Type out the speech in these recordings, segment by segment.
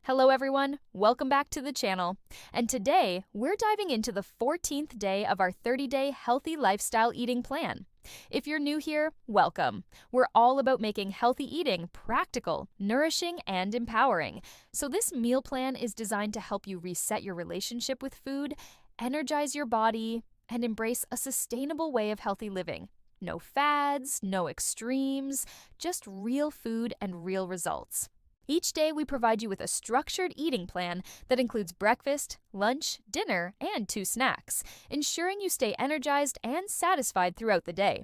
Hello everyone, welcome back to the channel. And today, we're diving into the 14th day of our 30-day healthy lifestyle eating plan. If you're new here, welcome. We're all about making healthy eating practical, nourishing, and empowering. So this meal plan is designed to help you reset your relationship with food, energize your body, and embrace a sustainable way of healthy living. No fads, no extremes, just real food and real results. Each day, we provide you with a structured eating plan that includes breakfast, lunch, dinner, and 2 snacks, ensuring you stay energized and satisfied throughout the day.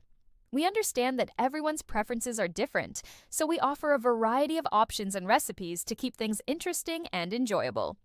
We understand that everyone's preferences are different, so we offer a variety of options and recipes to keep things interesting and enjoyable.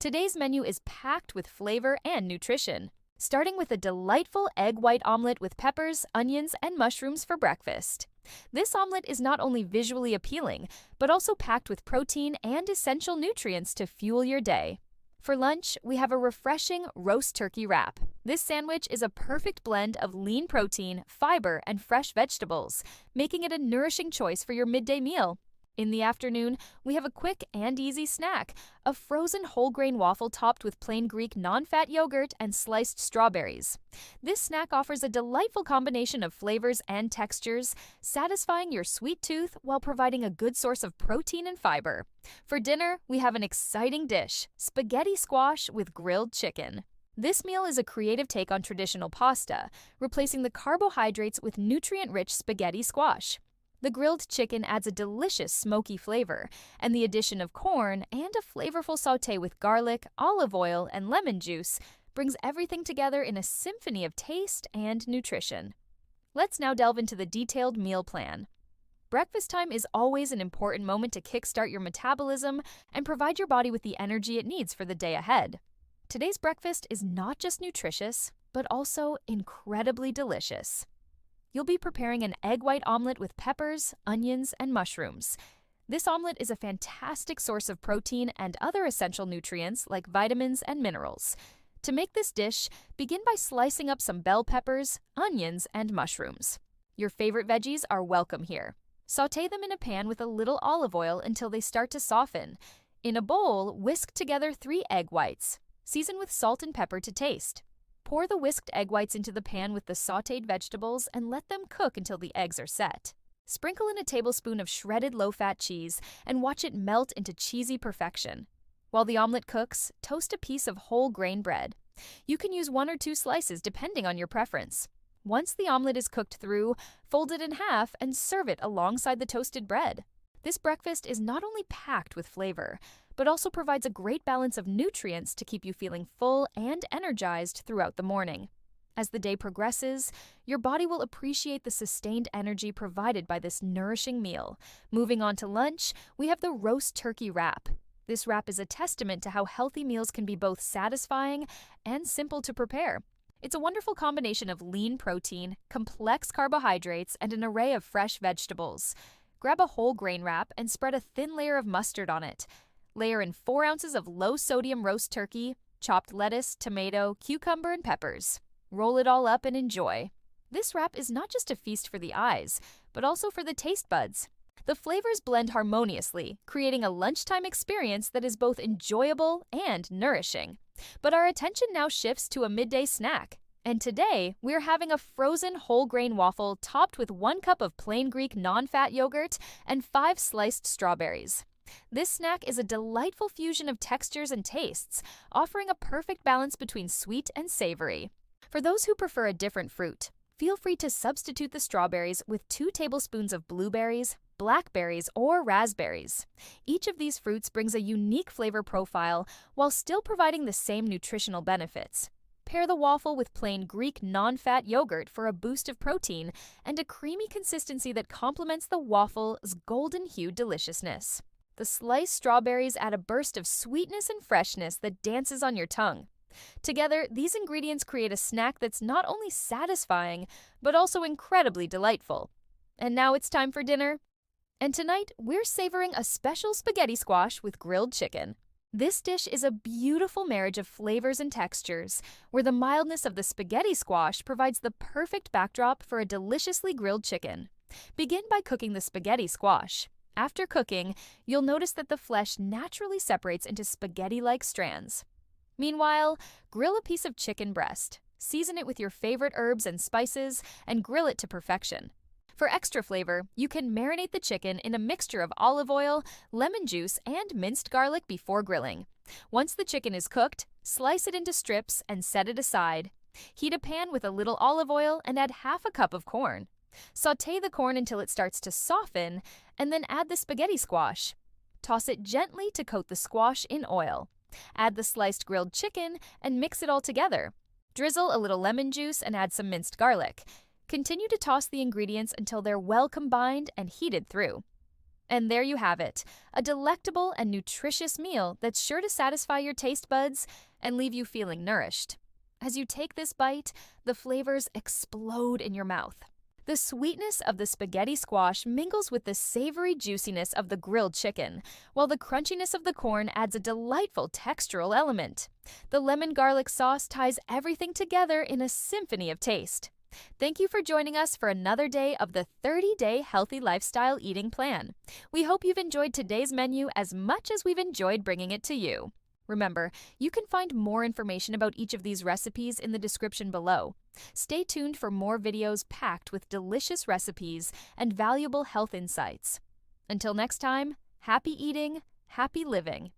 Today's menu is packed with flavor and nutrition, starting with a delightful egg white omelet with peppers, onions, and mushrooms for breakfast. This omelet is not only visually appealing, but also packed with protein and essential nutrients to fuel your day. For lunch, we have a refreshing roast turkey wrap. This sandwich is a perfect blend of lean protein, fiber, and fresh vegetables, making it a nourishing choice for your midday meal. In the afternoon, we have a quick and easy snack, a frozen whole grain waffle topped with plain Greek non-fat yogurt and sliced strawberries. This snack offers a delightful combination of flavors and textures, satisfying your sweet tooth while providing a good source of protein and fiber. For dinner, we have an exciting dish, spaghetti squash with grilled chicken. This meal is a creative take on traditional pasta, replacing the carbohydrates with nutrient-rich spaghetti squash. The grilled chicken adds a delicious smoky flavor, and the addition of corn and a flavorful sauté with garlic, olive oil, and lemon juice brings everything together in a symphony of taste and nutrition. Let's now delve into the detailed meal plan. Breakfast time is always an important moment to kickstart your metabolism and provide your body with the energy it needs for the day ahead. Today's breakfast is not just nutritious, but also incredibly delicious. You'll be preparing an egg white omelet with peppers, onions, and mushrooms. This omelet is a fantastic source of protein and other essential nutrients like vitamins and minerals. To make this dish, begin by slicing up some bell peppers, onions, and mushrooms. Your favorite veggies are welcome here. Sauté them in a pan with a little olive oil until they start to soften. In a bowl, whisk together 3 egg whites. Season with salt and pepper to taste. Pour the whisked egg whites into the pan with the sautéed vegetables and let them cook until the eggs are set. Sprinkle in a tablespoon of shredded low-fat cheese and watch it melt into cheesy perfection. While the omelet cooks, toast a piece of whole grain bread. You can use 1 or 2 slices depending on your preference. Once the omelet is cooked through, fold it in half and serve it alongside the toasted bread. This breakfast is not only packed with flavor, but also provides a great balance of nutrients to keep you feeling full and energized throughout the morning. As the day progresses, your body will appreciate the sustained energy provided by this nourishing meal. Moving on to lunch, we have the roast turkey wrap. This wrap is a testament to how healthy meals can be both satisfying and simple to prepare. It's a wonderful combination of lean protein, complex carbohydrates, and an array of fresh vegetables. Grab a whole grain wrap and spread a thin layer of mustard on it. Layer in 4 ounces of low-sodium roast turkey, chopped lettuce, tomato, cucumber, and peppers. Roll it all up and enjoy. This wrap is not just a feast for the eyes, but also for the taste buds. The flavors blend harmoniously, creating a lunchtime experience that is both enjoyable and nourishing. But our attention now shifts to a midday snack. And today, we're having a frozen whole grain waffle topped with 1 cup of plain Greek non-fat yogurt and 5 sliced strawberries. This snack is a delightful fusion of textures and tastes, offering a perfect balance between sweet and savory. For those who prefer a different fruit, feel free to substitute the strawberries with 2 tablespoons of blueberries, blackberries, or raspberries. Each of these fruits brings a unique flavor profile while still providing the same nutritional benefits. Pair the waffle with plain Greek non-fat yogurt for a boost of protein and a creamy consistency that complements the waffle's golden-hued deliciousness. The sliced strawberries add a burst of sweetness and freshness that dances on your tongue. Together, these ingredients create a snack that's not only satisfying, but also incredibly delightful. And now it's time for dinner. And tonight, we're savoring a special spaghetti squash with grilled chicken. This dish is a beautiful marriage of flavors and textures, where the mildness of the spaghetti squash provides the perfect backdrop for a deliciously grilled chicken. Begin by cooking the spaghetti squash. After cooking, you'll notice that the flesh naturally separates into spaghetti-like strands. Meanwhile, grill a piece of chicken breast. Season it with your favorite herbs and spices and grill it to perfection. For extra flavor, you can marinate the chicken in a mixture of olive oil, lemon juice, and minced garlic before grilling. Once the chicken is cooked, slice it into strips and set it aside. Heat a pan with a little olive oil and add half a cup of corn. Sauté the corn until it starts to soften, and then add the spaghetti squash. Toss it gently to coat the squash in oil. Add the sliced grilled chicken and mix it all together. Drizzle a little lemon juice and add some minced garlic. Continue to toss the ingredients until they're well combined and heated through. And there you have it, a delectable and nutritious meal that's sure to satisfy your taste buds and leave you feeling nourished. As you take this bite, the flavors explode in your mouth. The sweetness of the spaghetti squash mingles with the savory juiciness of the grilled chicken, while the crunchiness of the corn adds a delightful textural element. The lemon garlic sauce ties everything together in a symphony of taste. Thank you for joining us for another day of the 30-day healthy lifestyle eating plan. We hope you've enjoyed today's menu as much as we've enjoyed bringing it to you. Remember, you can find more information about each of these recipes in the description below. Stay tuned for more videos packed with delicious recipes and valuable health insights. Until next time, happy eating, happy living.